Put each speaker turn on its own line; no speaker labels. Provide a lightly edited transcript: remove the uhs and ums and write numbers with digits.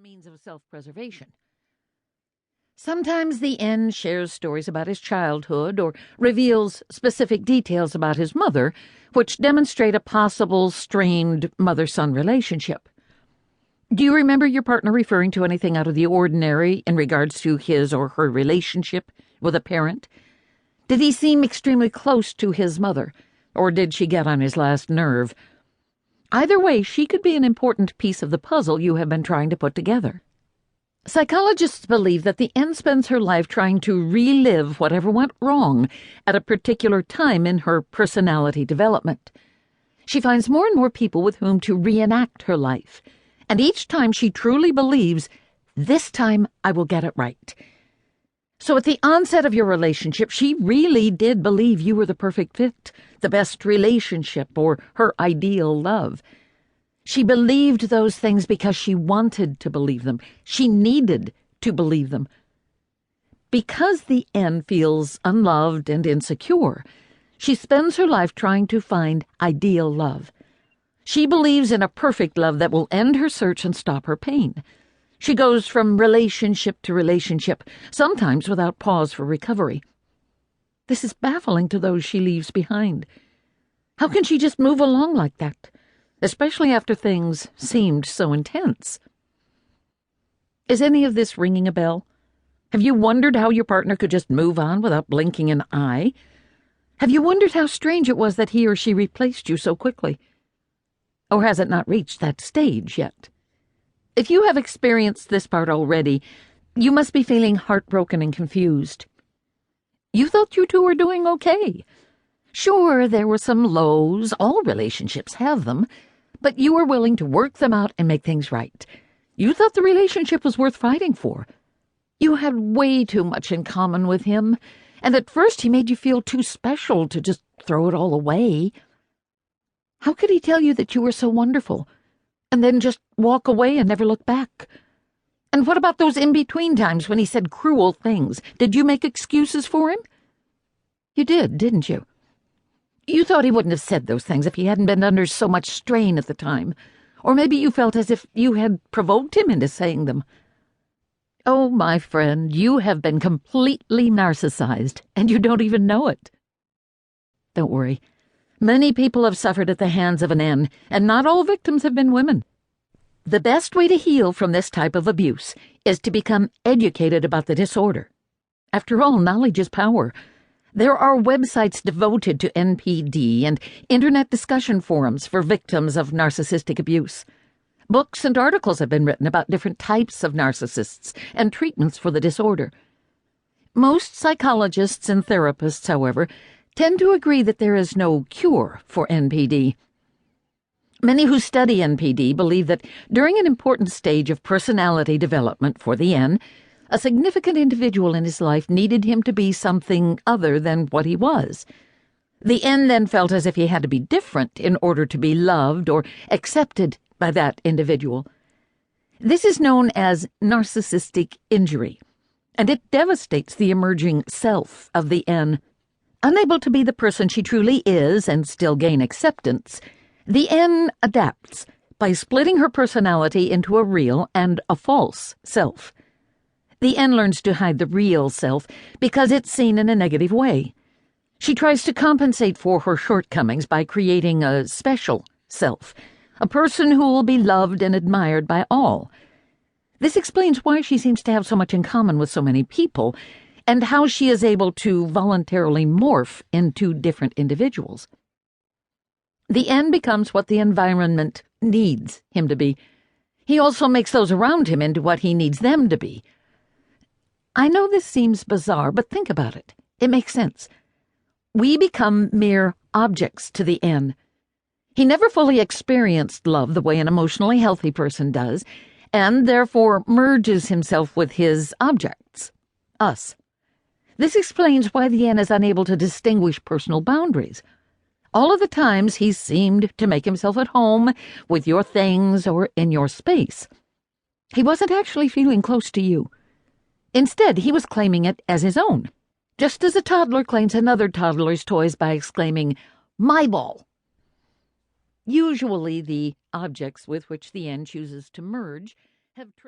means of self-preservation. Sometimes the N shares stories about his childhood or reveals specific details about his mother, which demonstrate a possible strained mother-son relationship. Do you remember your partner referring to anything out of the ordinary in regards to his or her relationship with a parent? Did he seem extremely close to his mother, or did she get on his last nerve? Either way, she could be an important piece of the puzzle you have been trying to put together. Psychologists believe that the N spends her life trying to relive whatever went wrong at a particular time in her personality development. She finds more and more people with whom to reenact her life, and each time she truly believes, this time I will get it right. So at the onset of your relationship, she really did believe you were the perfect fit, the best relationship, or her ideal love. She believed those things because she wanted to believe them. She needed to believe them. Because the N feels unloved and insecure, she spends her life trying to find ideal love. She believes in a perfect love that will end her search and stop her pain. She goes from relationship to relationship, sometimes without pause for recovery. This is baffling to those she leaves behind. How can she just move along like that, especially after things seemed so intense? Is any of this ringing a bell? Have you wondered how your partner could just move on without blinking an eye? Have you wondered how strange it was that he or she replaced you so quickly? Or has it not reached that stage yet? If you have experienced this part already, you must be feeling heartbroken and confused. You thought you two were doing okay. Sure, there were some lows, all relationships have them, but you were willing to work them out and make things right. You thought the relationship was worth fighting for. You had way too much in common with him, and at first he made you feel too special to just throw it all away. How could he tell you that you were so wonderful, and then just walk away and never look back? And what about those in-between times when he said cruel things? Did you make excuses for him? You did, didn't you? You thought he wouldn't have said those things if he hadn't been under so much strain at the time. Or maybe you felt as if you had provoked him into saying them. Oh, my friend, you have been completely narcissized, and you don't even know it. Don't worry. Many people have suffered at the hands of an N, and not all victims have been women. The best way to heal from this type of abuse is to become educated about the disorder. After all, knowledge is power. There are websites devoted to NPD and internet discussion forums for victims of narcissistic abuse. Books and articles have been written about different types of narcissists and treatments for the disorder. Most psychologists and therapists, however, tend to agree that there is no cure for NPD. Many who study NPD believe that during an important stage of personality development for the N, a significant individual in his life needed him to be something other than what he was. The N then felt as if he had to be different in order to be loved or accepted by that individual. This is known as narcissistic injury, and it devastates the emerging self of the N. Unable to be the person she truly is and still gain acceptance, the N adapts by splitting her personality into a real and a false self. The N learns to hide the real self because it's seen in a negative way. She tries to compensate for her shortcomings by creating a special self, a person who will be loved and admired by all. This explains why she seems to have so much in common with so many people, and how she is able to voluntarily morph into different individuals. The N becomes what the environment needs him to be. He also makes those around him into what he needs them to be. I know this seems bizarre, but think about it. It makes sense. We become mere objects to the N. He never fully experienced love the way an emotionally healthy person does, and therefore merges himself with his objects, us. This explains why the N is unable to distinguish personal boundaries. All of the times he seemed to make himself at home with your things or in your space. He wasn't actually feeling close to you. Instead, he was claiming it as his own, just as a toddler claims another toddler's toys by exclaiming, "My ball!" Usually, the objects with which the N chooses to merge have traits